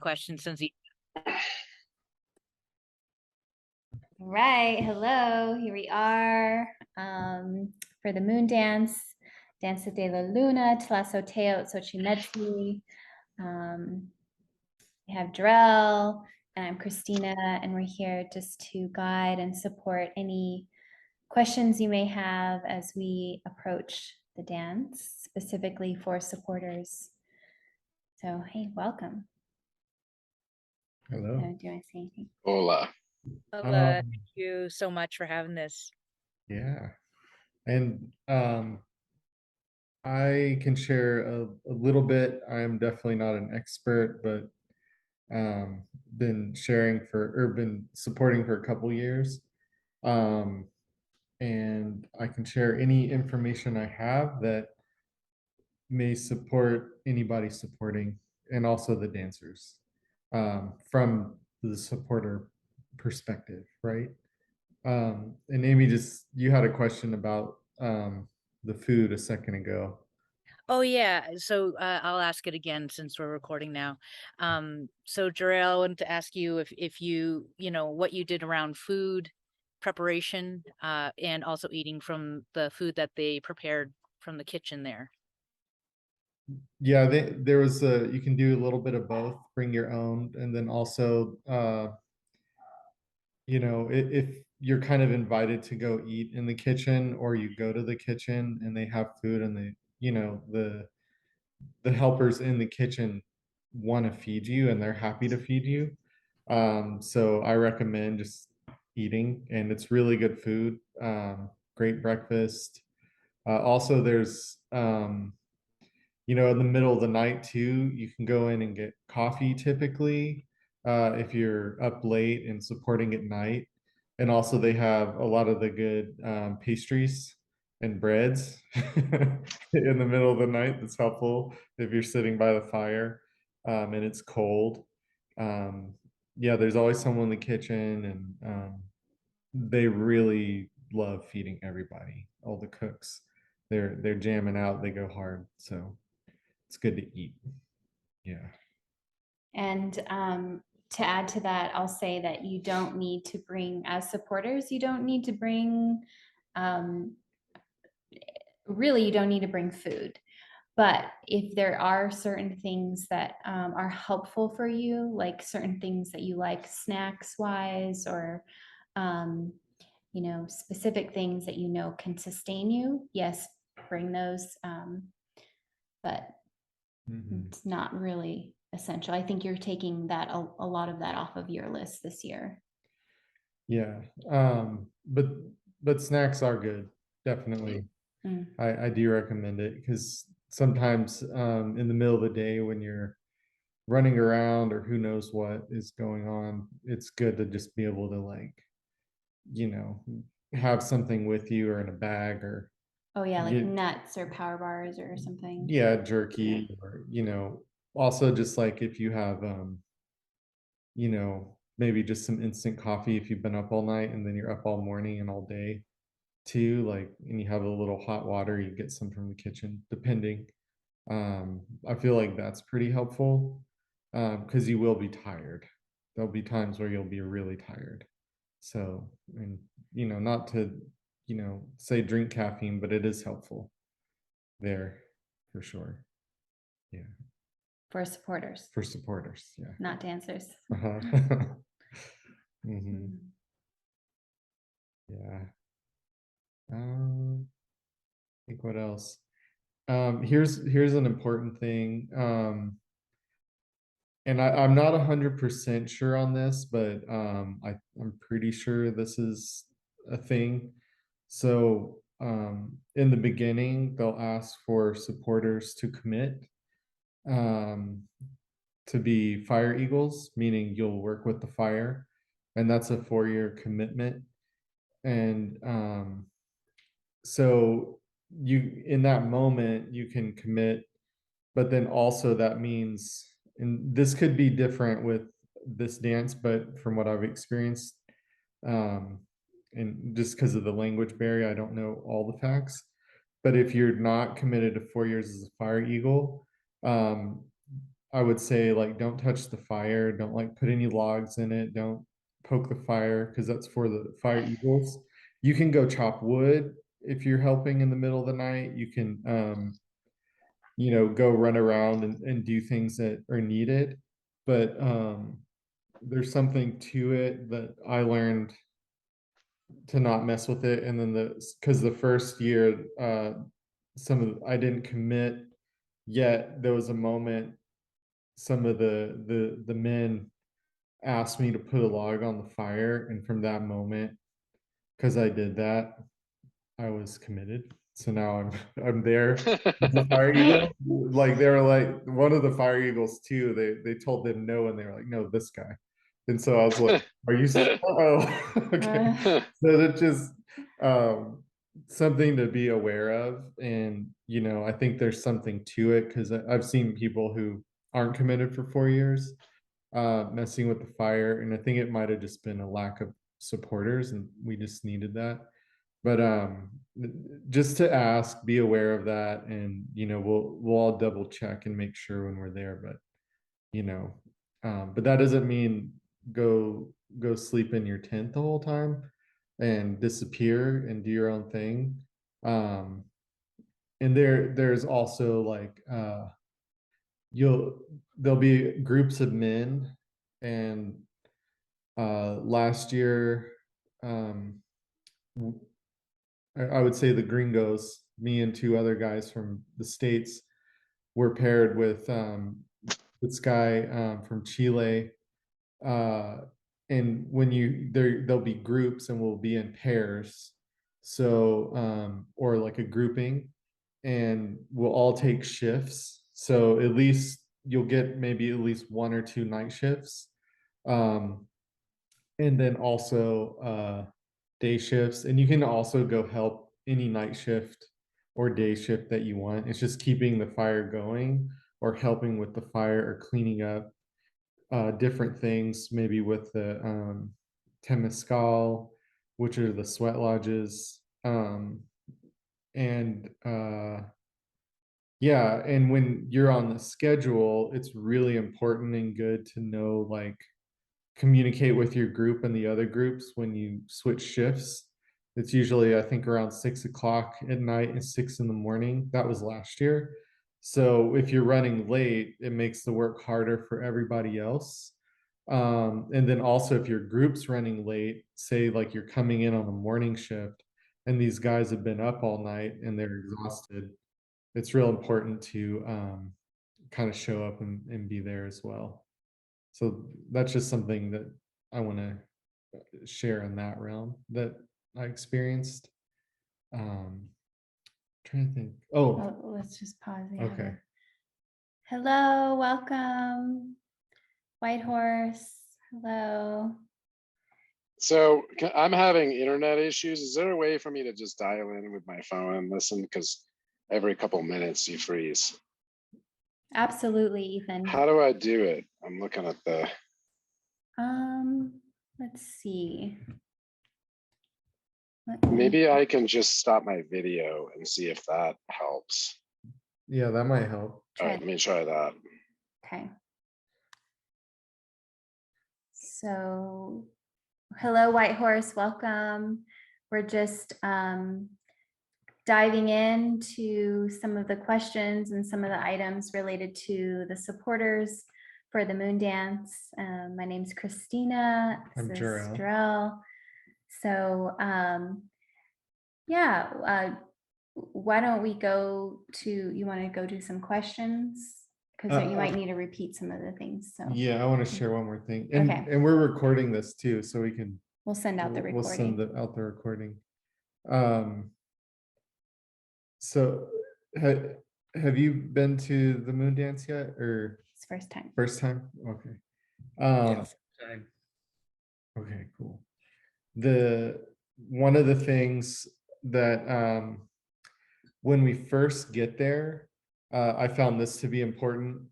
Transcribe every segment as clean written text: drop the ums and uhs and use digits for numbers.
question since he. Right, hello, here we are for the moon dance, Danza de la Luna, Tlasoteo Xochimedzi. We have Jarell, and I'm Christina, and we're here just to guide and support any questions you may have as we approach the dance, specifically for supporters. So, hey, welcome. Hello. Do you want to say anything? Hola. Thank you so much for having this. Yeah. And I can share a little bit. I'm definitely not an expert, but been sharing been supporting for a couple years. And I can share any information I have that may support anybody supporting, and also the dancers, from the supporter perspective, right? And Amy, just you had a question about the food a second ago. Oh yeah, so I'll ask it again since we're recording now. So Jarell, I wanted to ask you if you what you did around food preparation and also eating from the food that they prepared from the kitchen there. Yeah, there was you can do a little bit of both, bring your own, and then also if you're kind of invited to go eat in the kitchen, or you go to the kitchen and they have food, and the helpers in the kitchen want to feed you and they're happy to feed you. So I recommend just eating, and it's really good food. Great breakfast. Also, there's in the middle of the night too, you can go in and get coffee typically, if you're up late and supporting at night. And also they have a lot of the good pastries and breads in the middle of the night. That's helpful if you're sitting by the fire and it's cold. Yeah, there's always someone in the kitchen, and they really love feeding everybody, all the cooks. They're jamming out, they go hard. So it's good to eat. Yeah. And to add to that, I'll say that you don't need to bring, as supporters, you don't need to bring, really, you don't need to bring food. But if there are certain things that are helpful for you, like certain things that you like snacks wise, or specific things that can sustain you, yes, bring those. But it's not really essential. I think you're taking that a lot of that off of your list this year. Yeah. But snacks are good, definitely. I do recommend it, because sometimes in the middle of the day when you're running around or who knows what is going on, it's good to just be able to, like, have something with you, or in a bag, or Oh yeah, like nuts or power bars or something. Yeah, jerky, or also just like if you have maybe just some instant coffee if you've been up all night and then you're up all morning and all day too, like, and you have a little hot water, you get some from the kitchen, depending. I feel like that's pretty helpful, because you will be tired. There'll be times where you'll be really tired. So, and not to say drink caffeine, but it is helpful there for sure. Yeah. For supporters. For supporters, yeah. Not dancers. Yeah. I think what else? Here's an important thing. And I'm not 100% sure on this, but I'm pretty sure this is a thing. So in the beginning, they'll ask for supporters to commit to be fire eagles, meaning you'll work with the fire, and that's a 4-year commitment. And so you, in that moment, you can commit, but then also that means, and this could be different with this dance, but from what I've experienced, and just because of the language barrier, I don't know all the facts, but if you're not committed to 4 years as a fire eagle, I would say like don't touch the fire, don't like put any logs in it, don't poke the fire because that's for the fire eagles. You can go chop wood if you're helping in the middle of the night. You can go run around and do things that are needed. But there's something to it that I learned to not mess with it. And then because the first year, I didn't commit yet. There was a moment, some of the men asked me to put a log on the fire. And from that moment, because I did that, I was committed. So now I'm there. The fire eagle, like they were like one of the fire eagles too. They told them no, and they were like, no, this guy. And so I was like, are you? Oh, okay. So that's just um, something to be aware of, and I think there's something to it because I've seen people who aren't committed for 4 years messing with the fire, and I think it might have just been a lack of supporters, and we just needed that. But just to ask, be aware of that, and we'll all double check and make sure when we're there. But but that doesn't mean go sleep in your tent the whole time and disappear and do your own thing. Um, and there's also like there'll be groups of men, and last year I would say the gringos, me and two other guys from the States, were paired with this guy from Chile. Uh, and when there'll be groups and we'll be in pairs. So, or like a grouping, and we'll all take shifts. So at least you'll get maybe at least 1 or 2 night shifts. Um, and then also day shifts, and you can also go help any night shift or day shift that you want. It's just keeping the fire going or helping with the fire or cleaning up different things, maybe with the temescal, which are the sweat lodges. And yeah, and when you're on the schedule, it's really important and good to know, like, communicate with your group and the other groups when you switch shifts. It's usually, I think, around 6 o'clock at night and 6 in the morning. That was last year. So if you're running late, it makes the work harder for everybody else. And then also if your group's running late, say like you're coming in on a morning shift and these guys have been up all night and they're exhausted, it's real important to kind of show up and be there as well. So that's just something that I want to share in that realm that I experienced. Trying to think. Oh, Oh, let's just pause. We have okay. Hello, welcome. White Horse, hello. So I'm having internet issues. Is there a way for me to just dial in with my phone and listen? Because every couple minutes you freeze. Absolutely, Ethan. How do I do it? I'm looking at the. Let's see. Maybe I can just stop my video and see if that helps. Yeah, that might help. All right, let me try that. Okay. So, hello, White Horse, welcome. We're just diving into some of the questions and some of the items related to the supporters for the moon dance. My name's Christina. I'm This is Jarrell. Jarrell. So yeah, why don't we go to, you want to go to some questions? Because you might need to repeat some of the things. So Yeah, I want to share one more thing. And Okay. and we're recording this too, so we can we'll send out the we'll send recording. out the recording. So have you been to the moon dance yet, or It's first time. first time? Okay. Yeah, time. Okay, cool. One of the things that when we first get there, I found this to be important.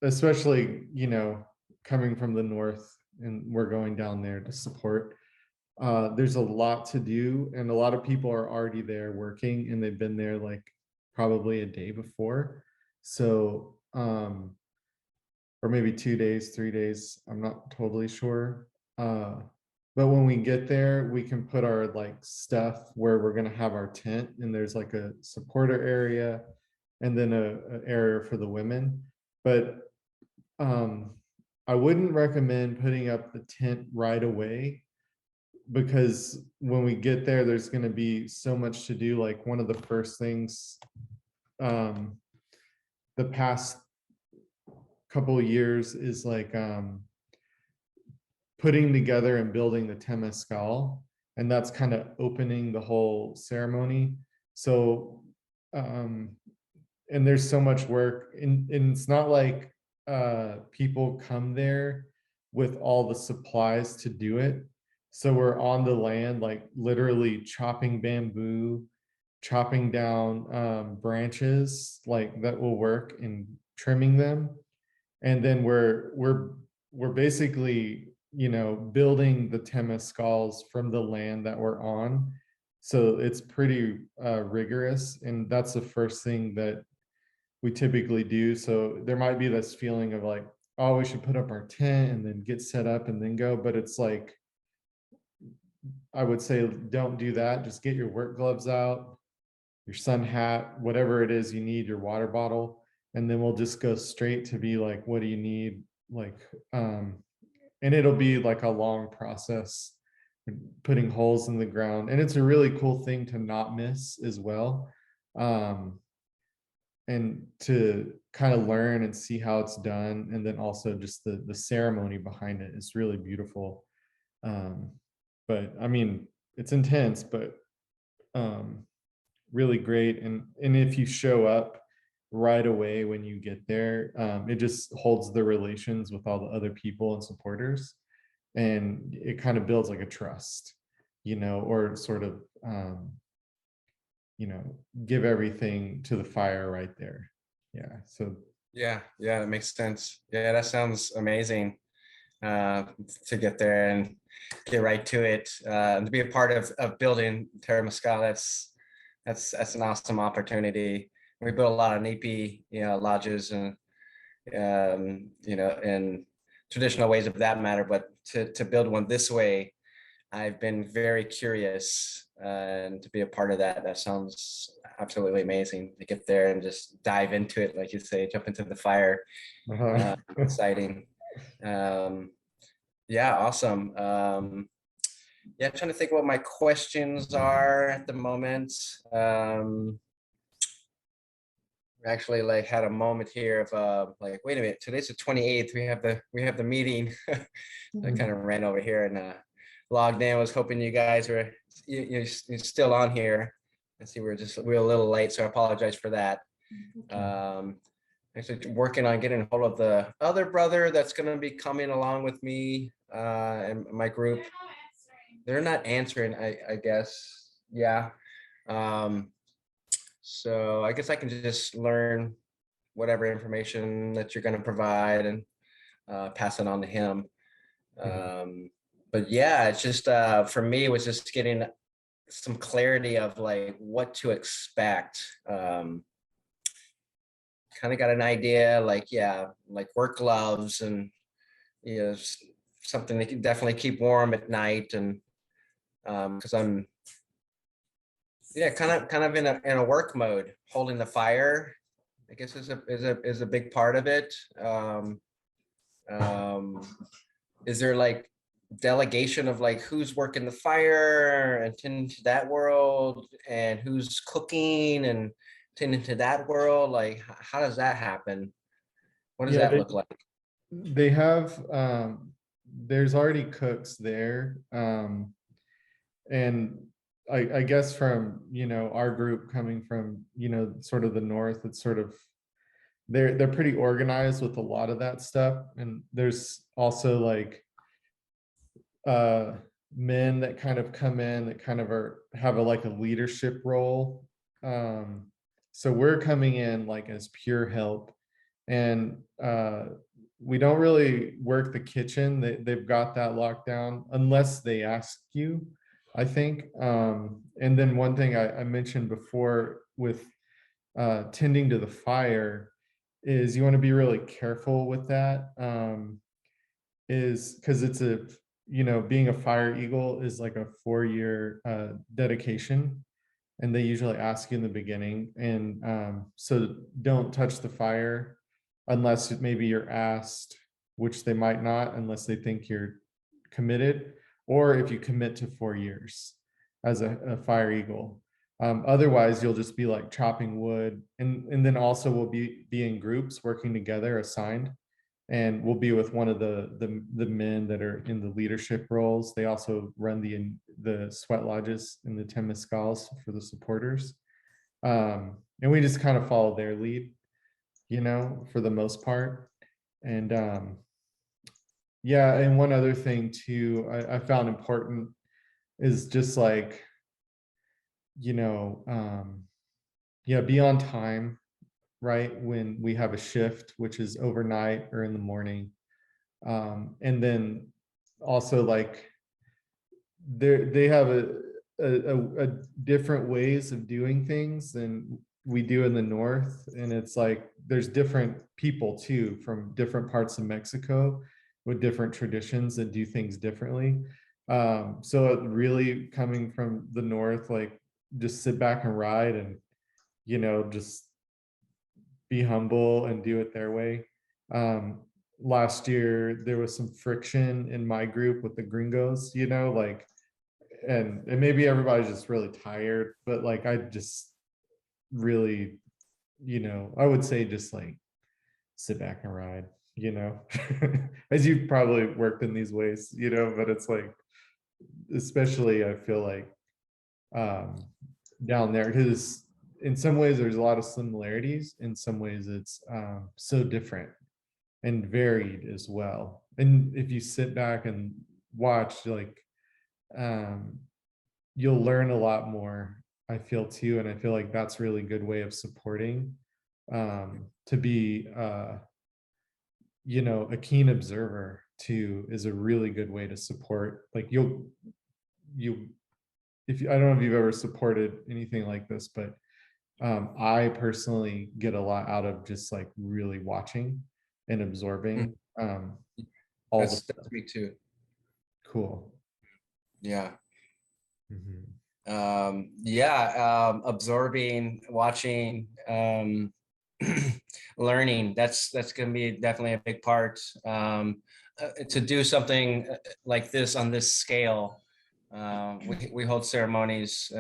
Especially, coming from the north and we're going down there to support. There's a lot to do, and a lot of people are already there working, and they've been there like probably a day before. So, or maybe 2 days, 3 days, I'm not totally sure. But when we get there, we can put our like stuff where we're gonna have our tent, and there's like a supporter area and then a area for the women. But I wouldn't recommend putting up the tent right away, because when we get there, there's going to be so much to do. Like one of the first things, the past couple of years is like putting together and building the temescal, and that's kind of opening the whole ceremony. So and there's so much work, and it's not like people come there with all the supplies to do it. So we're on the land, like literally chopping bamboo, chopping down branches like that will work, and trimming them. And then we're basically, you know, building the temescals from the land that we're on. So it's pretty rigorous, and that's the first thing that we typically do. So there might be this feeling of like, oh, we should put up our tent and then get set up and then go. But it's like, I would say, don't do that. Just get your work gloves out, your sun hat, whatever it is you need, your water bottle. And then we'll just go straight to be like, what do you need? Like, and it'll be like a long process, putting holes in the ground. And it's a really cool thing to not miss as well. And to kind of learn and see how it's done, and then also just the ceremony behind it is really beautiful. But I mean, it's intense, but really great. And if you show up right away when you get there, it just holds the relations with all the other people and supporters, and it kind of builds like a trust, you know, or sort of you know, give everything to the fire right there. Yeah. So Yeah, that makes sense. Yeah, that sounds amazing, to get there and get right to it, and to be a part of building Terra Mescal. That's an awesome opportunity. We built a lot of NEPI, lodges, and in traditional ways of that matter. But to build one this way, I've been very curious, and to be a part of that. That sounds absolutely amazing, to get there and just dive into it, like you say, jump into the fire. Exciting. Yeah, awesome. Yeah, trying to think what my questions are at the moment. Actually, like, had a moment here of like, wait a minute, today's the 28th. We have the meeting. I kind of ran over here and logged in. Was hoping you guys were you're still on here. I see we're a little late, so I apologize for that. Actually working on getting a hold of the other brother that's going to be coming along with me and my group. They're not answering, I guess. Yeah. So I guess I can just learn whatever information that you're going to provide and pass it on to him. But yeah, it's just for me, it was just getting some clarity of like what to expect. Kind of got an idea, like, yeah, like work gloves and something that can definitely keep warm at night, and because I'm kind of in a work mode. Holding the fire, I guess, is a big part of it. Is there like delegation of like who's working the fire and tending to that world, and who's cooking and tending to that world? Like, how does that happen? What does that look like? They have there's already cooks there. And I guess from, our group coming from, sort of the north, it's sort of, they're pretty organized with a lot of that stuff. And there's also like men that kind of come in that kind of have like a leadership role. So we're coming in like as pure help, and we don't really work the kitchen. They've got that locked down unless they ask you, I think. And then one thing I mentioned before with tending to the fire is you want to be really careful with that. Is because it's a, being a fire eagle is like a 4-year dedication, and they usually ask you in the beginning. And so don't touch the fire unless maybe you're asked, which they might not, unless they think you're committed, or if you commit to 4 years as a fire eagle. Otherwise, you'll just be like chopping wood, and then also we'll be in groups working together, assigned, and we'll be with one of the men that are in the leadership roles. They also run the sweat lodges and the temescals for the supporters, and we just kind of follow their lead, for the most part. And yeah, and one other thing too, I found important is just like, yeah, be on time, right? When we have a shift, which is overnight or in the morning. And then also like they have a different ways of doing things than we do in the north. And it's like there's different people too from different parts of Mexico with different traditions that do things differently. So it really coming from the north, like just sit back and ride and just be humble and do it their way. Last year there was some friction in my group with the gringos, like, and maybe everybody's just really tired, but like I just really, I would say just like sit back and ride, as you've probably worked in these ways, but it's like, especially I feel like down there, because in some ways there's a lot of similarities, in some ways it's so different and varied as well. And if you sit back and watch, like, you'll learn a lot more, I feel too. And I feel like that's really good way of supporting, to be a keen observer too is a really good way to support. Like you if you, I don't know if you've ever supported anything like this, but I personally get a lot out of just like really watching and absorbing all the That's stuff. me too. Cool. Yeah. Mhm. Absorbing, watching, learning. That's going to be definitely a big part. To do something like this on this scale, we hold ceremonies,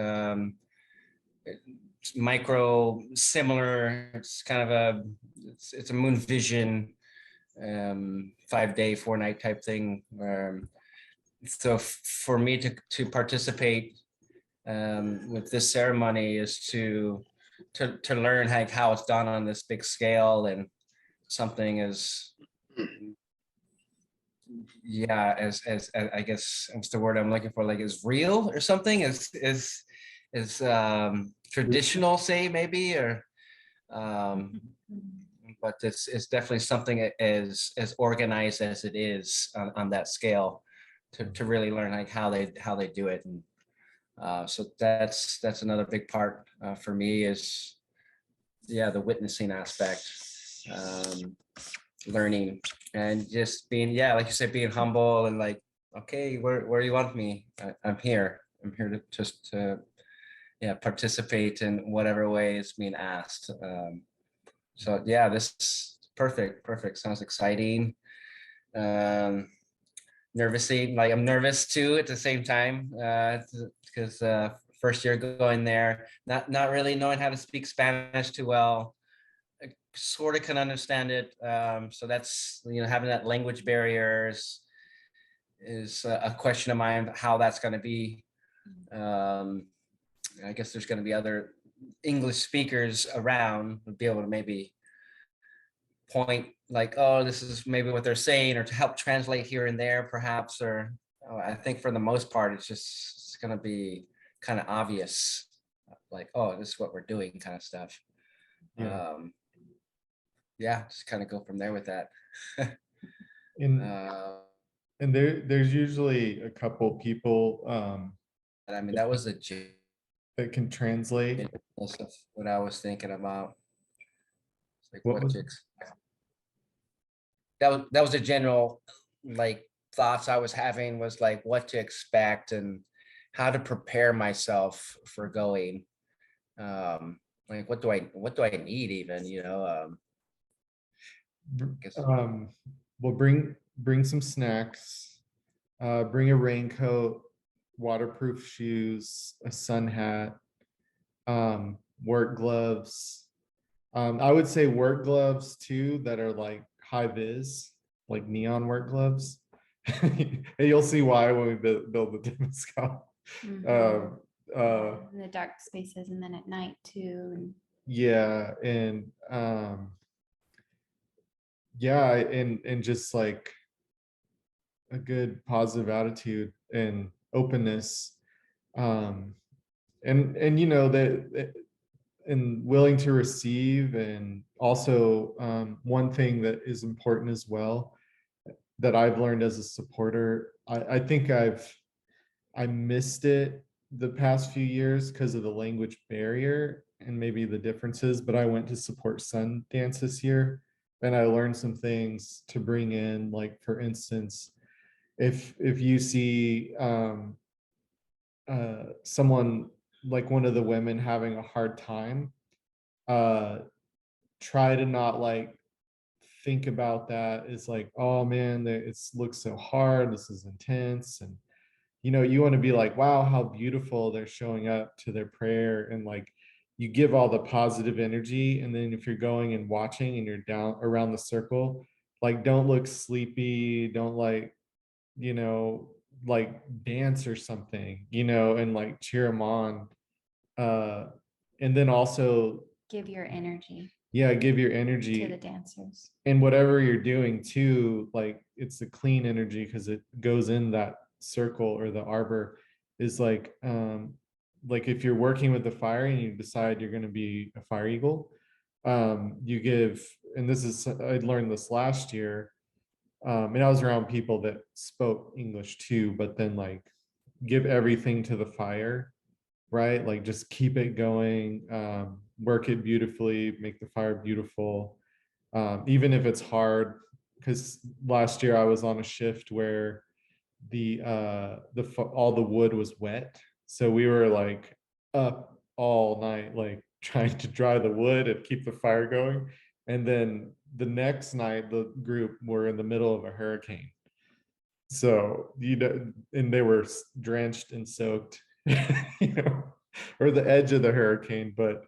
micro, similar. It's kind of it's a moon vision, 5-day, 4-night type thing. So for me to participate with this ceremony is to learn how it's done on this big scale, and something as as I guess what's the word I'm looking for, like is real or something, is traditional, say, maybe, or but it's definitely something as organized as it is on that scale, to really learn like how they do it. And so that's another big part for me is, the witnessing aspect, learning, and just being, like you said, being humble and like, okay, where you want me? I'm here. I'm here to just to participate in whatever way is being asked. So yeah, this is perfect. Sounds exciting. Nervously, like I'm nervous too at the same time, because first year going there, not really knowing how to speak Spanish too well. I sort of can understand it, so that's, having that language barriers is a question of mine, how that's going to be. I guess there's going to be other English speakers around would be able to maybe point like, oh, this is maybe what they're saying, or to help translate here and there perhaps. Or I think for the most part it's going to be kind of obvious, like, oh, this is what we're doing, kind of stuff. Yeah. Just kind of go from there with that. And uh, there's usually a couple people I mean, that was a joke. that can translate. Yeah, that's what I was thinking about. It's like What what was to expect. That was the general like thoughts I was having, was like what to expect and how to prepare myself for going. Like what do I need even, guess. well, bring some snacks, bring a raincoat, waterproof shoes, a sun hat, work gloves. I would say work gloves too that are like high vis, like neon work gloves. And you'll see why when we build the temescal. Mhm. Um, Yeah, in the dark spaces and then at night too. And yeah, and yeah, and just like a good positive attitude and openness, um and that and willing to receive. And also, one thing that is important as well that I've learned as a supporter, I think I missed it the past few years because of the language barrier and maybe the differences, but I went to support Sun Dance this year and I learned some things to bring in, like for instance, if you see someone, like one of the women having a hard time, uh try to not like think about that. It's like, oh man, it looks so hard, this is intense. And you want to be like, wow, how beautiful they're showing up to their prayer. And like you give all the positive energy, and then if you're going and watching and you're down around the circle, like don't look sleepy, don't like, you know like dance or something, and like cheer them on. uh and then also, give your energy yeah, give your to the energy. dancers. And whatever you're doing too, like it's the clean energy because it goes in that circle or the arbor. Is like if you're working with the fire and you decide you're going to be a fire eagle, you give, and this is, I learned this last year, and I was around people that spoke English too, but then like give everything to the fire, right? Like just keep it going, work it beautifully, make the fire beautiful, even if it's hard. Because last year I was on a shift where all the wood was wet, so we were like up all night, like trying to dry the wood and keep the fire going. And then the next night, the group were in the middle of a hurricane, so and they were drenched and soaked, or the edge of the hurricane. But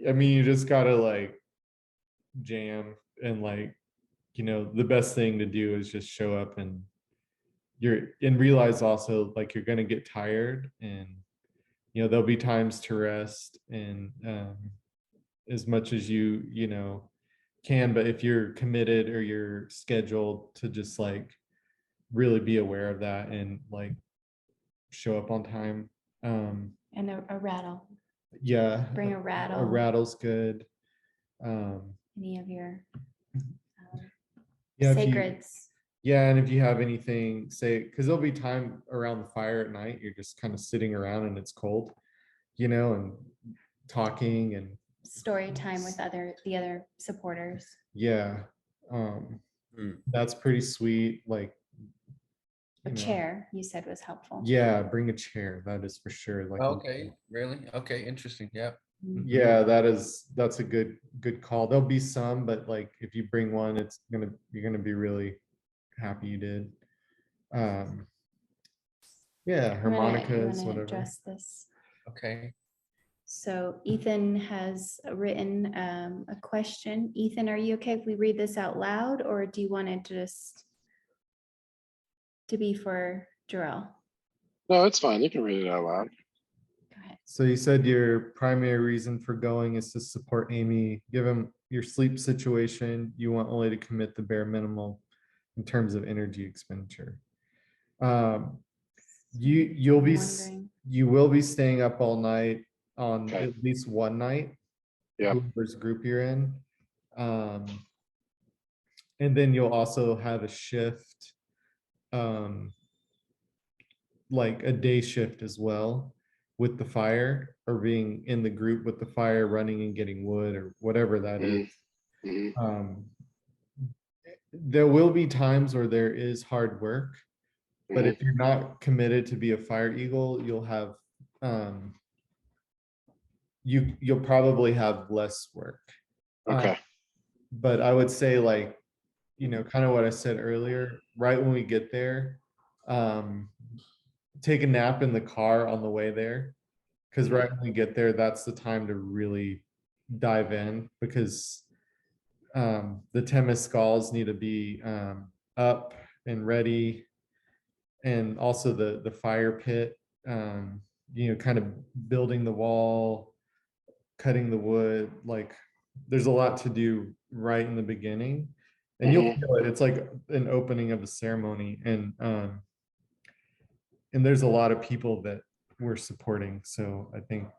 I mean, you just gotta like jam, and like, the best thing to do is just show up, and realize also like you're gonna get tired, and there'll be times to rest, and as much as you can. But if you're committed or you're scheduled to just like really be aware of that and like show up on time. And a rattle. Yeah, Bring a a rattle. rattle's good. Any of your Yeah, sacreds. yeah, and if you have anything, say, because there'll be time around the fire at night, you're just kind of sitting around and it's cold, and talking, and Story time with the other supporters. yeah, that's pretty sweet. Like, A chair you said was helpful. yeah, bring a chair, that is for sure. Like, Okay, really? Okay, interesting. Yeah. yeah, that's a good call. There'll be some, but like if you bring one, you're gonna be really happy you did. Yeah, harmonicas, I'm gonna whatever. address this. Okay. So Ethan has written a question. Ethan, are you okay if we read this out loud, or do you want it just to be for Jarrell? No, it's fine. You can read it out loud. Go ahead. So you said your primary reason for going is to support Amy. Given your sleep situation, you want only to commit the bare minimum in terms of energy expenditure. You'll be Wondering. you will be staying up all night on Okay. at least one night, Yeah. whoever's group you're in. And then you'll also have a shift, like a day shift as well. with the fire, or being in the group with the fire, running and getting wood or whatever that is. Um, there will be times where there is hard work, but if you're not committed to be a fire eagle, you'll have you'll probably have less work. Okay. But I would say, like, kind of what I said earlier, right when we get there, take a nap in the car on the way there, because right when we get there, that's the time to really dive in, because the temescals need to be up and ready, and also the fire pit, kind of building the wall, cutting the wood. Like, there's a lot to do right in the beginning, and you'll feel it. It's like an opening of a ceremony, and there's a lot of people that we're supporting. So I think,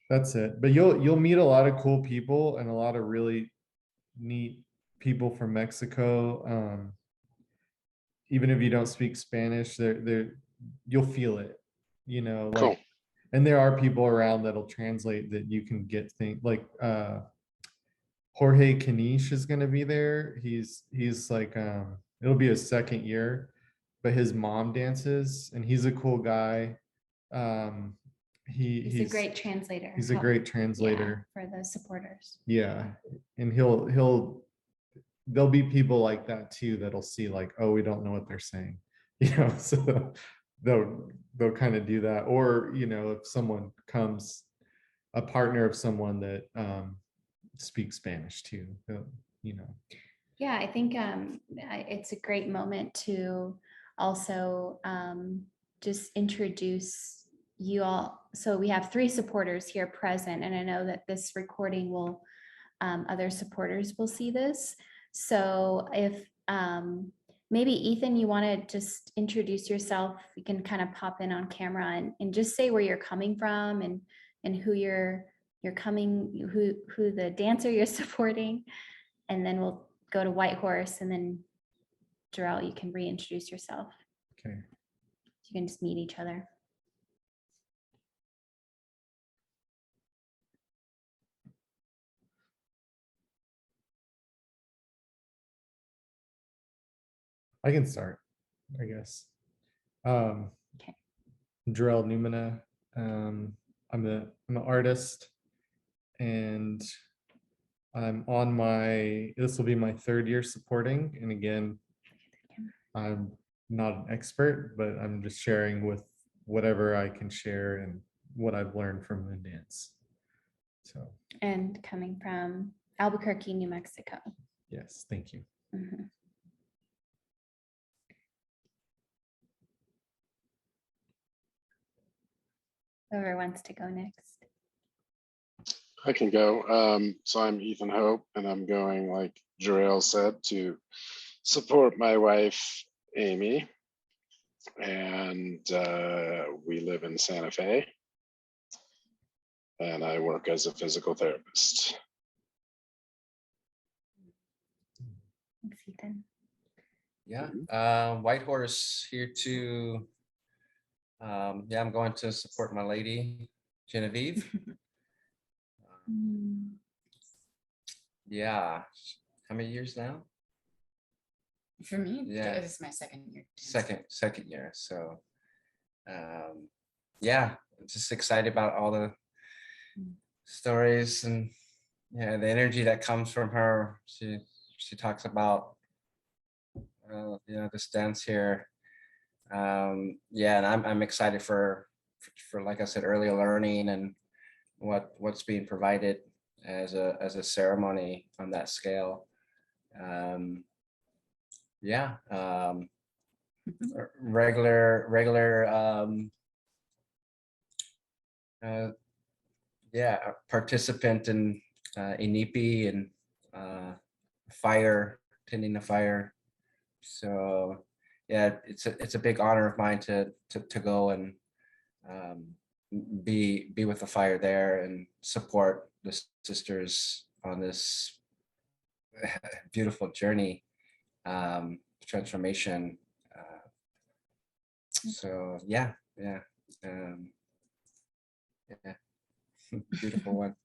that's it. But you'll meet a lot of cool people and a lot of really neat people from Mexico. Even if you don't speak Spanish, you'll feel it, like, Cool. and there are people around that'll translate, that you can get things like Jorge Kanish is going to be there. He's like, it'll be his second year, but his mom dances, and he's a cool guy. He's a great translator. He's a great translator for the supporters. Yeah, and there'll be people like that too that'll see, like, oh, we don't know what they're saying, so they'll kind of do that. Or if someone comes, a partner of someone that speaks Spanish too, Yeah, I think it's a great moment to also just introduce you all. So we have 3 supporters here present, and I know that this recording will, other supporters will see this. So if maybe Ethan, you want to just introduce yourself, you can kind of pop in on camera and just say where you're coming from, and who you're coming, who the dancer you're supporting, and then we'll go to Whitehorse, and then Jarrell, you can reintroduce yourself. Okay. You can just meet each other. I can start, I guess. Okay. Jarrell Numina. I'm an artist, and this will be my 3rd year supporting. And again, I'm not an expert, but I'm just sharing with whatever I can share and what I've learned from the dance. So. And coming from Albuquerque, New Mexico. Yes, thank you. Mm-hmm. Whoever wants to go next. I can go. So I'm Ethan Hope, and I'm going, like Jarrell said, to support my wife, Amy. And we live in Santa Fe. And I work as a physical therapist. Thanks, Ethan. Yeah, Whitehorse here to, I'm going to support my lady, Genevieve. Yeah, how many years now? For me, yeah, this is my 2nd year. Second year. So, yeah, just excited about all the stories and the energy that comes from her. She talks about this dance here. And I'm excited for like I said earlier, learning and what's being provided as a ceremony on that scale. Regular participant in Inipi and tending the fire. So yeah, it's a big honor of mine to go and be with the fire there and support the sisters on this beautiful journey, transformation. So yeah, yeah. Um, yeah. Beautiful one.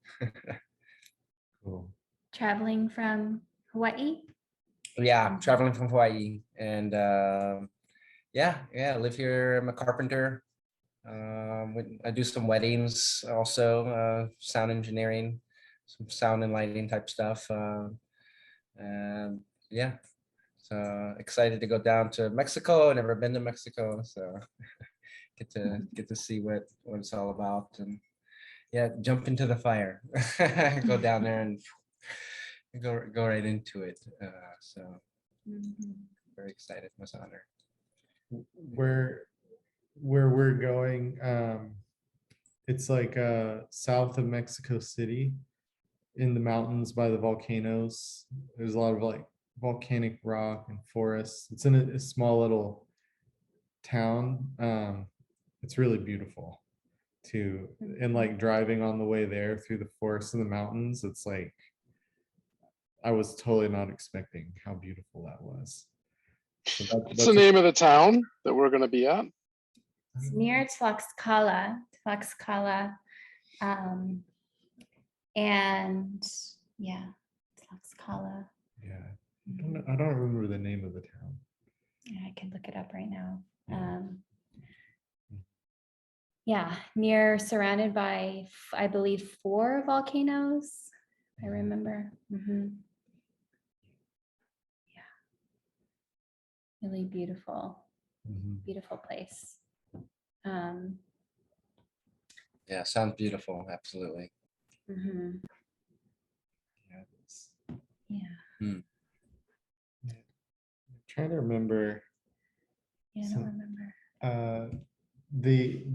Cool. Traveling from Hawaii? Yeah, traveling from Hawaii, and yeah, live here. I'm a carpenter. I do some weddings also, sound engineering, some sound and lighting type stuff. And yeah, so excited to go down to Mexico. Never been to Mexico, so get to see what it's all about, and yeah, jump into the fire, go down there and go right into it. So Mhm. very excited, was an honor. Where we're going, it's like south of Mexico City, in the mountains by the volcanoes. There's a lot of like volcanic rock and forests. It's in a small little town. It's really beautiful too. And like driving on the way there through the forests and the mountains, it's like I was totally not expecting how beautiful that was. So What's the name of the town that we're gonna be at? It's near Tlaxcala, Tlaxcala. And yeah, Tlaxcala. Yeah, I don't remember the name of the town. Yeah, I can look it up right now. Yeah. Yeah, near, surrounded by, I believe, 4 volcanoes. I remember. Yeah, really beautiful, Mhm. beautiful place. Um, Yeah, sounds beautiful. Absolutely. mhm, Yeah, it's- yeah, I'm trying to remember yeah, I So- don't remember. the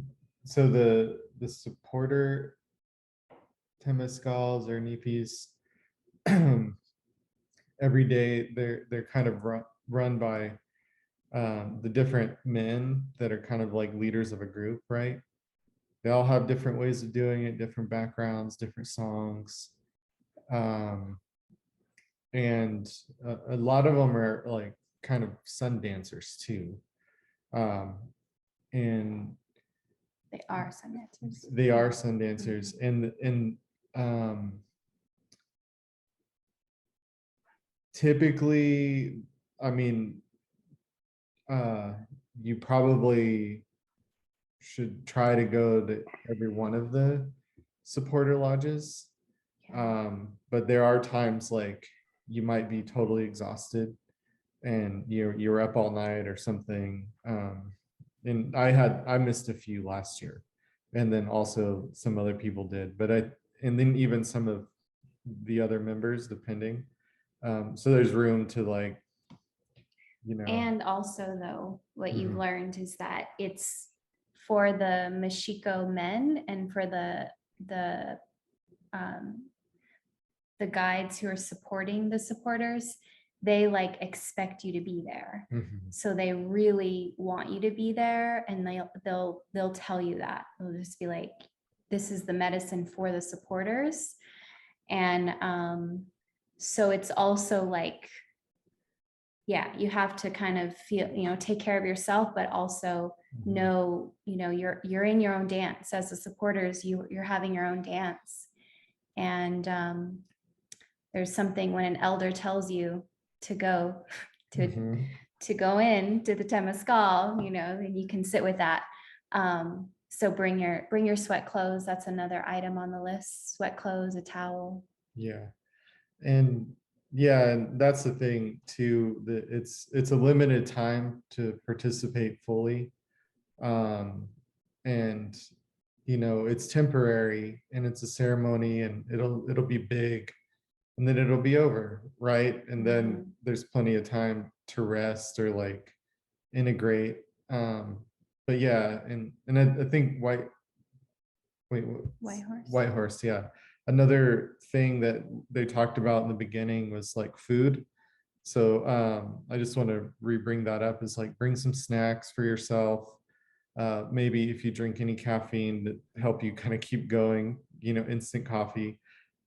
so the supporter temescals or nipis every day they're kind of run by the different men that are kind of like leaders of a group, right? They all have different ways of doing it, different backgrounds, different songs. And a lot of them are like kind of sun dancers too. And They are sun dancers. they are sun dancers, and typically, I mean, uh, you probably should try to go to every one of the supporter lodges. But there are times like you might be totally exhausted and you're up all night or something. And I missed a few last year, and then also some other people did, and then even some of the other members, depending. So there's room to like, And also, though, what you've Mhm. learned is that it's for the Mexico men and for um, the guides who are supporting the supporters. They like expect you to be there, Mhm. so they really want you to be there, and they'll tell you that. They'll just be like, "This is the medicine for the supporters," and so it's also like, yeah, you have to kind of feel, take care of yourself, but also Mhm. know, you're in your own dance as the supporters. You're having your own dance, and there's something when an elder tells you to go Mhm. to go in to the temescal, then you can sit with that. So bring your sweat clothes. That's another item on the list. Sweat clothes, a towel. Yeah. And yeah, and that's the thing too, that it's a limited time to participate fully. And it's temporary and it's a ceremony and it'll be big and then it'll be over, right? And then there's plenty of time to rest or like integrate. But yeah, and I think White horse. White Horse, yeah. Another thing that they talked about in the beginning was like food. So I just want to bring that up, is like bring some snacks for yourself. Maybe if you drink any caffeine that help you kind of keep going, instant coffee.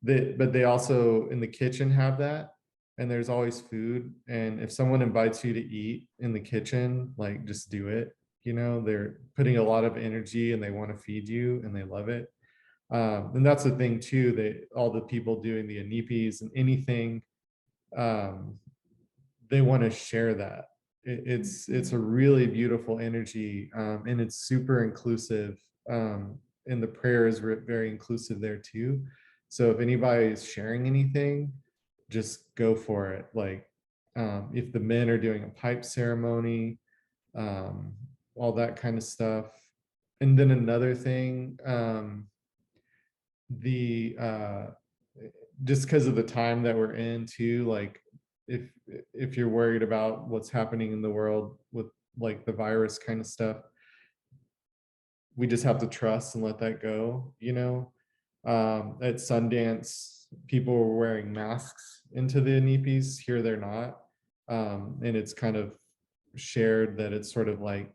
But they also in the kitchen have that, and there's always food. And if someone invites you to eat in the kitchen, like just do it. you know, they're putting a lot of energy and they want to feed you and they love it. And that's the thing too, that all the people doing the anipis and anything, they want to share that. It's a really beautiful energy, and it's super inclusive. And the prayer is very inclusive there too. So if anybody is sharing anything, just go for it. Like, if the men are doing a pipe ceremony, um, all that kind of stuff. And then another thing, the just because of the time that we're in too, like if you're worried about what's happening in the world with like the virus kind of stuff, we just have to trust and let that go, you know. At Sundance, people were wearing masks into the Anipis. Here they're not. And it's kind of shared that it's sort of like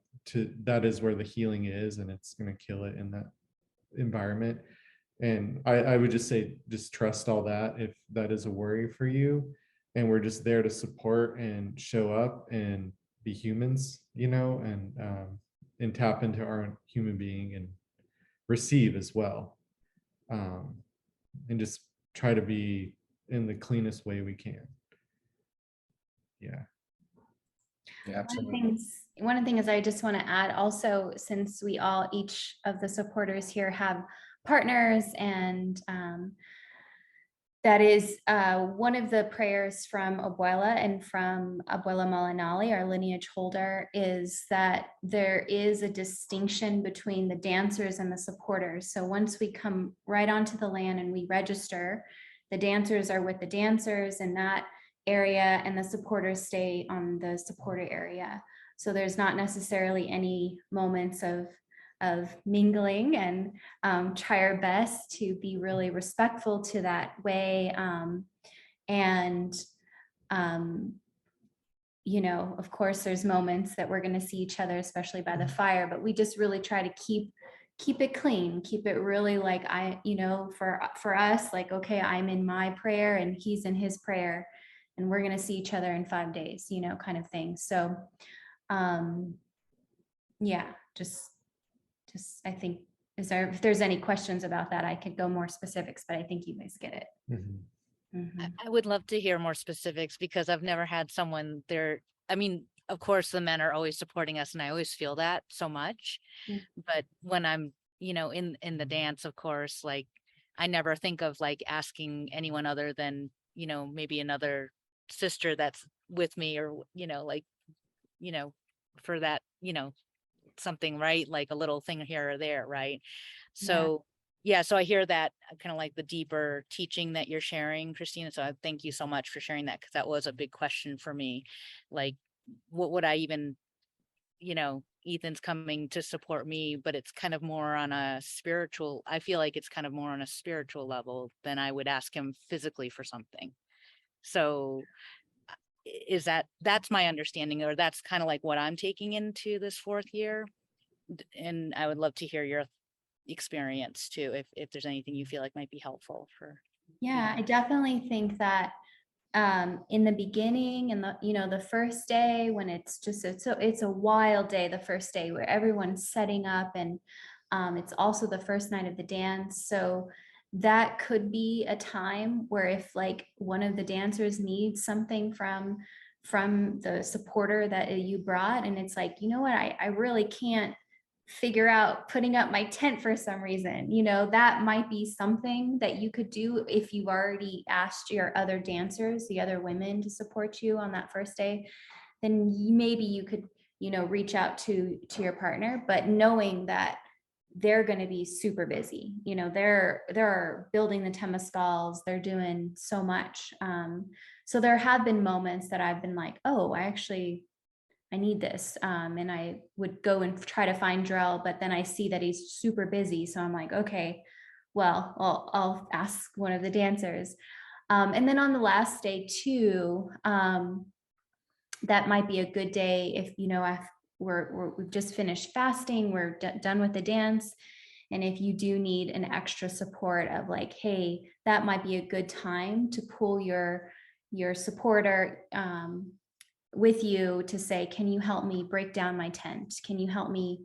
that is where the healing is, and it's going to kill it in that environment. And I would just say, just trust all that if that is a worry for you. And we're just there to support and show up and be humans, you know, and tap into our own human being and receive as well. And just try to be in the cleanest way we can. Yeah. Yeah, One of the things I just want to add also, since we all, each of the supporters here have partners, and that is one of the prayers from Abuela and from Abuela Malinali, our lineage holder, is that there is a distinction between the dancers and the supporters. So once we come right onto the land and we register, the dancers are with the dancers in that area, and the supporters stay on the supporter area. So there's not necessarily any moments of mingling, and try our best to be really respectful to that way. And you know, of course, there's moments that we're going to see each other, especially by the fire, but we just really try to keep it clean, keep it really like, you know, for us, like, okay, I'm in my prayer and he's in his prayer, and we're going to see each other in 5 days, you know, kind of thing. So yeah, just I think, if there's any questions about that, I could go more specifics, but I think you guys get it. I would love to hear more specifics, because I've never had someone there. I mean, of course, the men are always supporting us, and I always feel that so much. Mm. But when I'm, you know, in the dance, of course, like I never think of like asking anyone other than, you know, maybe another sister that's with me, or, you know, like, you know, for that, you know, something, right? Like a little thing here or there, right? So yeah, so I hear that kind of like the deeper teaching that you're sharing, Christina. So I thank you so much for sharing that, because that was a big question for me. Like, what would I even, you know, Ethan's coming to support me, but it's kind of more on a spiritual, I feel like it's kind of more on a spiritual level than I would ask him physically for something. So that's my understanding, or that's kind of like what I'm taking into this 4th year. And I would love to hear your experience too, if there's anything you feel like might be helpful for. Yeah, I definitely think that in the beginning, and the first day, when it's just it's a wild day, the first day where everyone's setting up, and it's also the first night of the dance. So that could be a time where, if like one of the dancers needs something from the supporter that you brought, and it's like, you know what, I really can't figure out putting up my tent for some reason, you know, that might be something that you could do if you've already asked your other dancers, the other women, to support you on that first day. Then maybe you could, you know, reach out to your partner, but knowing that they're going to be super busy, you know, they're building the temescals, they're doing so much. So there have been moments that I've been like, oh, I need this. And I would go and try to find Drell, but then I see that he's super busy. So I'm like, okay, well, I'll ask one of the dancers. And then on the last day too, that might be a good day if, you know, we've just finished fasting, we're done with the dance. And if you do need an extra support of like, hey, that might be a good time to pull your supporter with you to say, can you help me break down my tent? Can you help me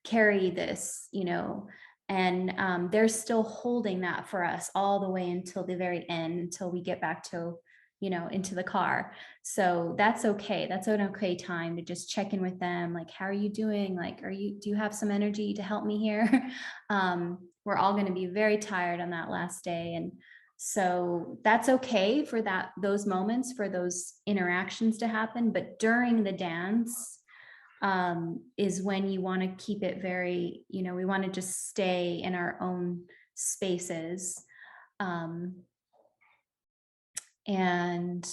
carry this, you know? And they're still holding that for us all the way until the very end, until we get back to, you know, into the car. So that's okay. That's an okay time to just check in with them. Like, how are you doing? Like, do you have some energy to help me here? We're all going to be very tired on that last day. And so that's okay for those moments, for those interactions to happen. But during the dance is when you want to keep it very, you know, we want to just stay in our own spaces. And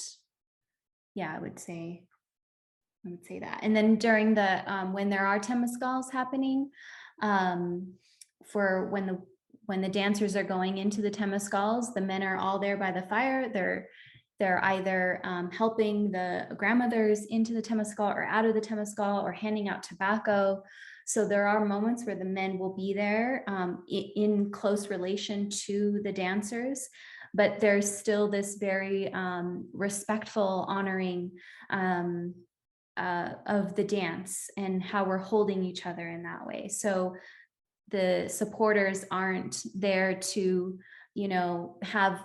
yeah, I would say that. And then during the when there are temescals happening, for when the dancers are going into the temescals, the men are all there by the fire. They're either helping the grandmothers into the temescal or out of the temescal, or handing out tobacco. So there are moments where the men will be there in close relation to the dancers, but there's still this very respectful honoring of the dance and how we're holding each other in that way. So the supporters aren't there to, you know, have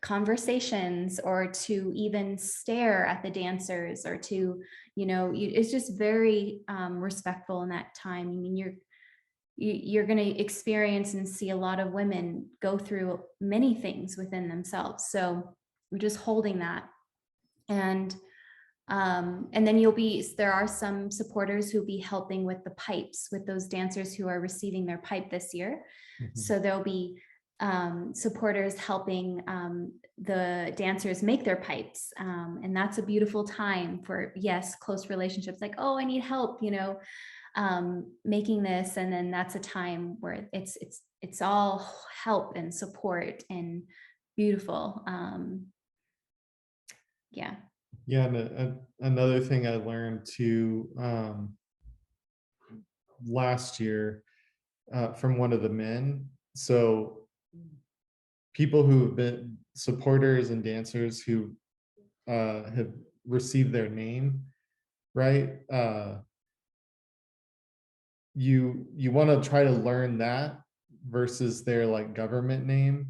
conversations or to even stare at the dancers or to, you know, it's just very respectful in that time. I mean, you're going to experience and see a lot of women go through many things within themselves. So we're just holding that. And then there are some supporters who'll be helping with the pipes with those dancers who are receiving their pipe this year. So there'll be supporters helping the dancers make their pipes. And that's a beautiful time for, yes, close relationships, like, oh, I need help, you know, making this. And then that's a time where it's all help and support and beautiful. Yeah. Yeah, and another thing I learned too last year from one of the men. So people who have been supporters and dancers who have received their name, right? You want to try to learn that versus their like government name,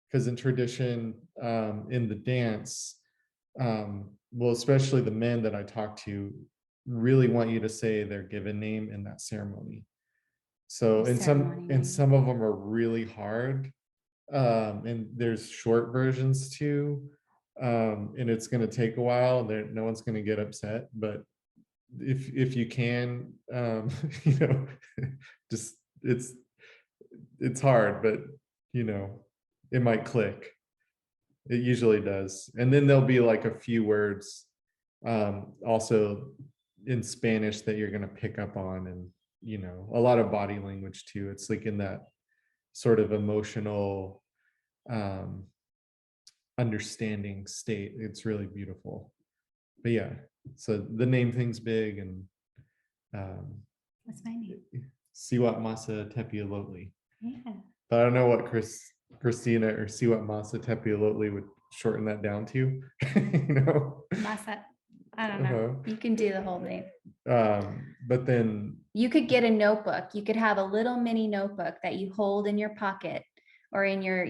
because in tradition in the dance, well, especially the men that I talk to really want you to say their given name in that ceremony. So and some of them are really hard, and there's short versions too, and it's going to take a while. No one's going to get upset, but if you can, you know, just it's hard, but you know, it might click. It usually does. And then there'll be like a few words also in Spanish that you're going to pick up on, and you know, a lot of body language too. It's like in that sort of emotional understanding state. It's really beautiful. But yeah, so the name thing's big, and What's my name? Siwat Masa Tepialotli. Yeah. But I don't know what Christina or Siwat Masa Tepialotli would shorten that down to. You know? Masa, I don't know. You can do the whole name. But then you could get a notebook. You could have a little mini notebook that you hold in your pocket or in your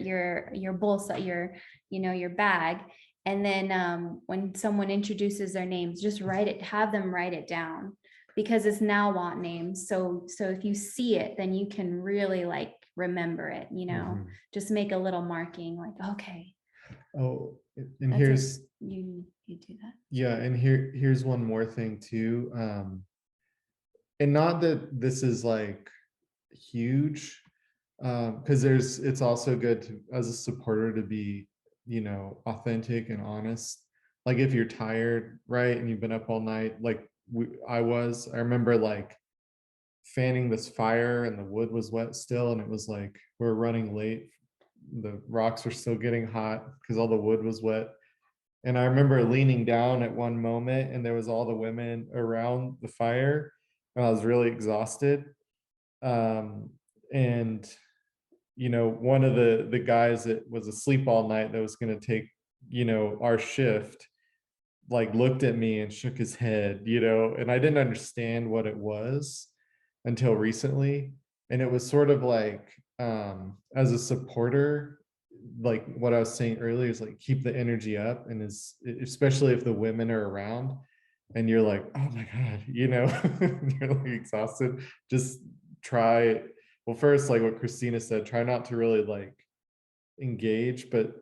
bolsa, your bag. And then when someone introduces their names, just have them write it down, because it's Nahuatl names. So if you see it, then you can really like remember it, you know, just make a little marking like, okay. Oh, and here's you do that. Yeah, and here's one more thing too. And not that this is like huge, because it's also good to, as a supporter, to be, you know, authentic and honest. Like if you're tired, right, and you've been up all night, like I remember like fanning this fire and the wood was wet still, and it was like we're running late. The rocks were still getting hot because all the wood was wet. And I remember leaning down at one moment, and there was all the women around the fire, and I was really exhausted. And you know, one of the guys that was asleep all night that was going to take, you know, our shift, like looked at me and shook his head, and I didn't understand what it was until recently. And it was sort of like, as a supporter, like what I was saying earlier, is like keep the energy up, and especially if the women are around and you're like, oh my God, you're like exhausted, just try. Well, first, like what Christina said, try not to really like engage, but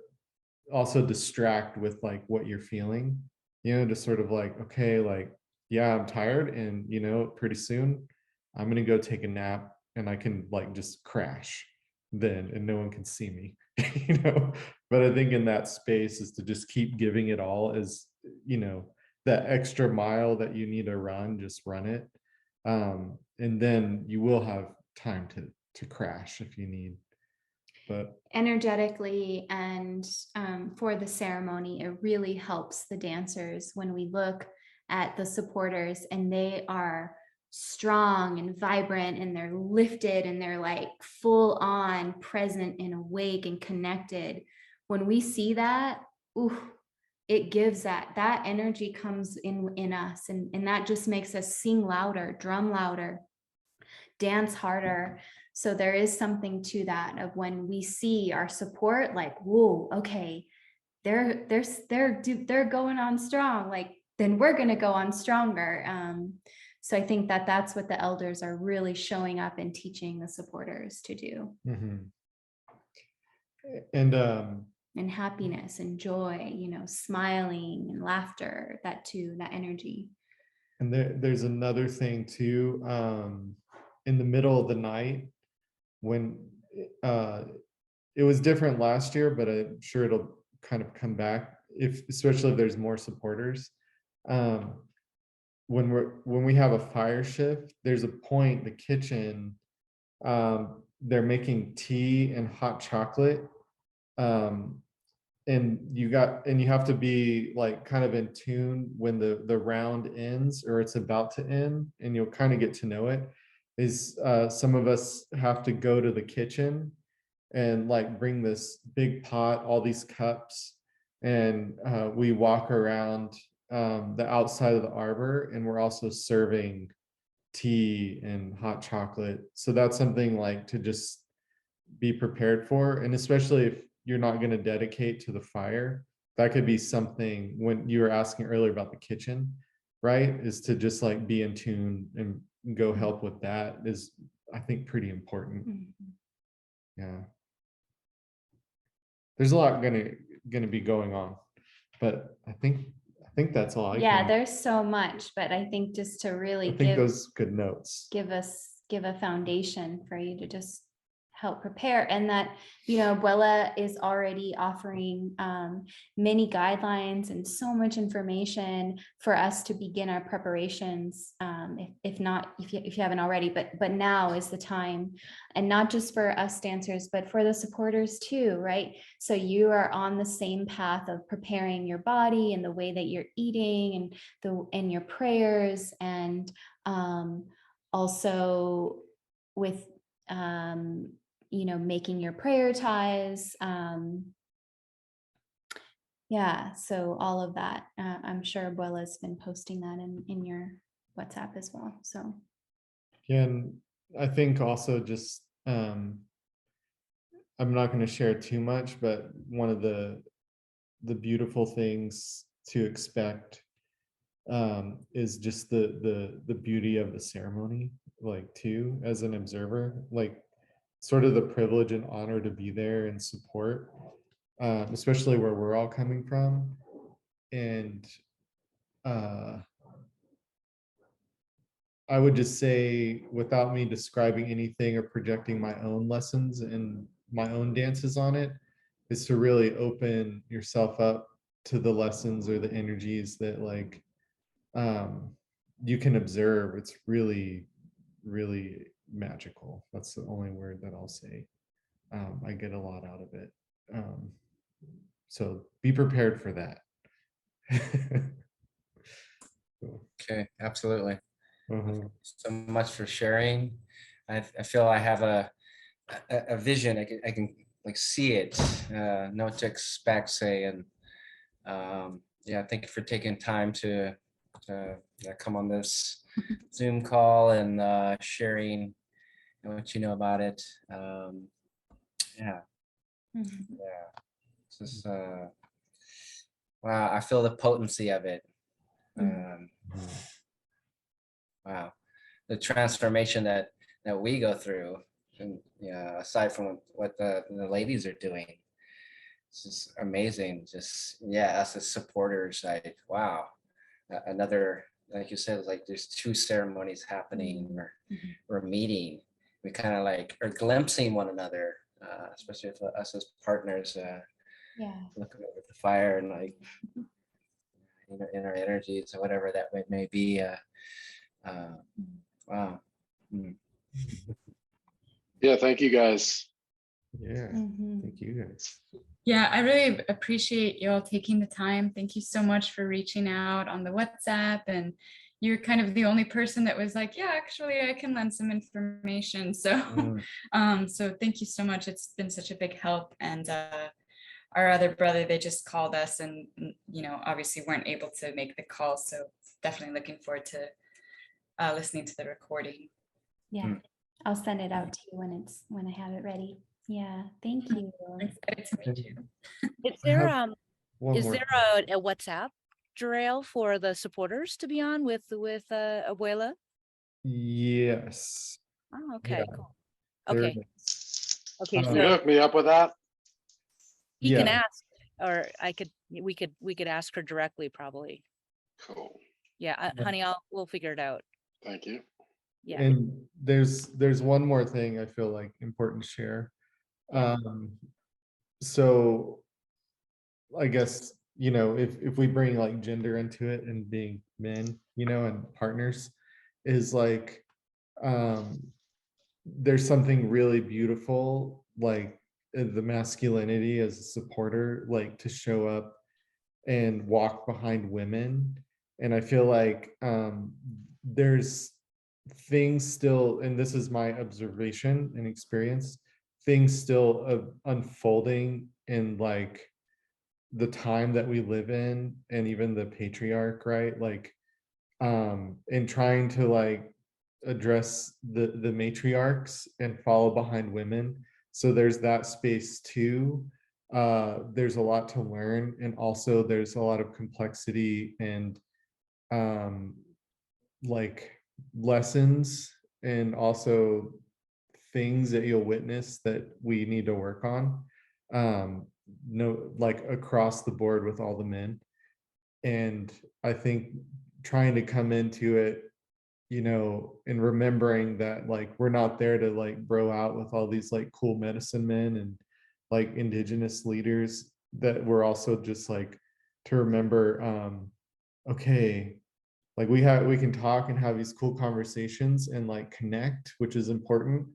also distract with like what you're feeling, just sort of like, okay, like, yeah, I'm tired, and pretty soon I'm gonna go take a nap, and I can like just crash then, and no one can see me. But I think in that space is to just keep giving it all, as that extra mile that you need to run, just run it. And then you will have time to crash if you need. But Energetically and for the ceremony, it really helps the dancers when we look at the supporters and they are strong and vibrant and they're lifted and they're like full on present and awake and connected. When we see that, ooh, it gives that energy comes in us, and that just makes us sing louder, drum louder, dance harder. So there is something to that of when we see our support, like, whoa, okay, they're going on strong, like then we're going to go on stronger. So I think that's what the elders are really showing up and teaching the supporters to do. And happiness and joy, smiling and laughter, that too, that energy. And there's another thing too, in the middle of the night, when it was different last year, but I'm sure it'll kind of come back, especially if there's more supporters. When we have a fire shift, there's a point, the kitchen, they're making tea and hot chocolate, and you have to be like kind of in tune when the round ends, or it's about to end, and you'll kind of get to know it. Is some of us have to go to the kitchen and like bring this big pot, all these cups, and we walk around the outside of the arbor, and we're also serving tea and hot chocolate. So that's something like to just be prepared for. And especially if you're not going to dedicate to the fire, that could be something, when you were asking earlier about the kitchen, right, is to just like be in tune and go help with that, is I think pretty important. Yeah, there's a lot gonna be going on, but I think that's all there's so much, but I think just to really give those good notes, give a foundation for you to just help prepare. And that, Abuela is already offering many guidelines and so much information for us to begin our preparations, if you haven't already, but now is the time. And not just for us dancers, but for the supporters too, right? So you are on the same path of preparing your body and the way that you're eating and your prayers, and also with making your prayer ties. So all of that. I'm sure Abuela's been posting that in your WhatsApp as well. So yeah, and I think also just I'm not going to share too much, but one of the beautiful things to expect is just the beauty of the ceremony, like too, as an observer, like sort of the privilege and honor to be there and support, especially where we're all coming from. And I would just say, without me describing anything or projecting my own lessons and my own dances on it, is to really open yourself up to the lessons or the energies that like you can observe. It's really, really magical. That's the only word that I'll say. I get a lot out of it. So be prepared for that. Okay, absolutely. Uh-huh. So much for sharing. I feel I have a vision. I can like see it, know what to expect, say, and yeah, thank you for taking time to yeah, come on this Zoom call and sharing what you know about it. Yeah, Mhm. yeah. This is wow. I feel the potency of it. Um, wow, the transformation that we go through, and yeah, aside from what the ladies are doing, this is amazing. Just yeah, us as supporters, like wow, another, like you said, like there's two ceremonies happening. Mhm. We're meeting. We kind of like are glimpsing one another, especially for us as partners, Yeah. looking over the fire and like in our energies or whatever that may be. Uh, wow. Mm. Yeah, thank you guys. Yeah, Mhm. thank you guys. Yeah, I really appreciate you all taking the time. Thank you so much for reaching out on the WhatsApp. And you're kind of the only person that was like, yeah, actually, I can lend some information. So, so thank you so much. It's been such a big help. And our other brother, they just called us and, obviously weren't able to make the call. So definitely looking forward to listening to the recording. Yeah. Mm. I'll send it out to you when I have it ready. Yeah. Thank you. I'm excited to meet you. Is there have One is more. there a WhatsApp, Jarrell, for the supporters to be on with Abuela? Yes, Oh, okay, cool. there Okay, is. okay, Can you so hook me up with that? he can Yeah, ask, or we could ask her directly, probably. Cool. Yeah, Yeah. honey, we'll figure it out. Thank you. Yeah. and there's one more thing I feel like important to share. Yeah. So I guess, if we bring like gender into it and being men, and partners, is like, there's something really beautiful, like the masculinity as a supporter, like to show up and walk behind women. And I feel like there's things still, and this is my observation and experience, things still unfolding in like the time that we live in, and even the patriarch, right? Like in trying to like address the matriarchs and follow behind women. So there's that space too. There's a lot to learn, and also there's a lot of complexity and um like lessons, and also things that you'll witness that we need to work on, no, like across the board with all the men. And I think trying to come into it, and remembering that like we're not there to like bro out with all these like cool medicine men and like indigenous leaders, that we're also just like to remember, okay, like we can talk and have these cool conversations and like connect, which is important,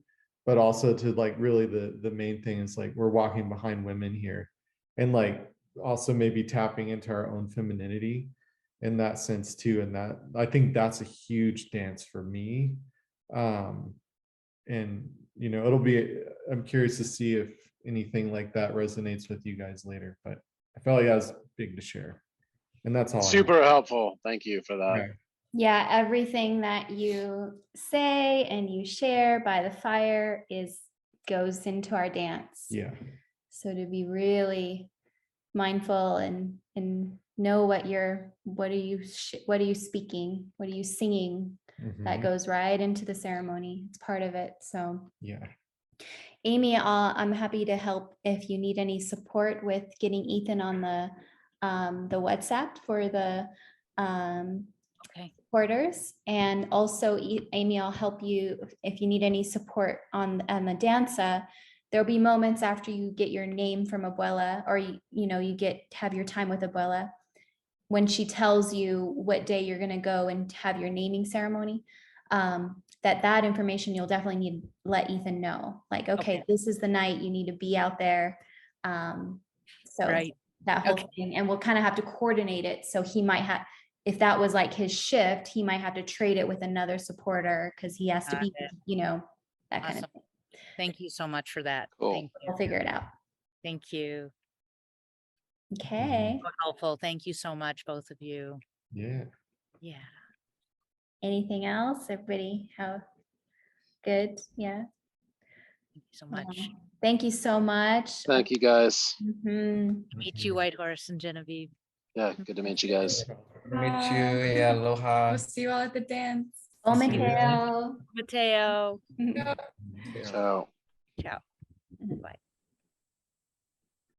but also to like really the main thing is like we're walking behind women here, and like also maybe tapping into our own femininity in that sense too. And that, I think that's a huge dance for me. um and it'll be, I'm curious to see if anything like that resonates with you guys later, but I felt like that was big to share, and that's all I have. Super helpful. Thank you for that. Yeah. Yeah, everything that you say and you share by the fire goes into our dance. Yeah. So to be really mindful and know what are you speaking, what are you singing, that Mhm. goes right into the ceremony. It's part of it. So Yeah. Amy, I'm happy to help if you need any support with getting Ethan on the WhatsApp for the Okay. supporters. And also, Amy, I'll help you if you need any support on the danza. There'll be moments after you get your name from Abuela, or you have your time with Abuela, when she tells you what day you're going to go and have your naming ceremony. That information you'll definitely need to let Ethan know. Like, okay, this is the night you need to be out there. So Right. that whole Okay. thing, and we'll kind of have to coordinate it. So he might have, if that was like his shift, he might have to trade it with another supporter because he has to Got be, it. that kind of Awesome. thing. Thank you so much for that. Cool. Thank you. We'll figure it out. Thank you. Okay. So helpful. Thank you so much, both of you. Yeah. Yeah. Anything else? Everybody, how good? Yeah. Thank you so much. Thank you so much. Thank you, guys. Mhm. Meet you, Whitehorse and Genevieve. Yeah, good to meet you guys. Meet you. Yeah, aloha. We'll see you all at the dance. Oh, See you. Mikhail. Mateo. So. Ciao. Bye.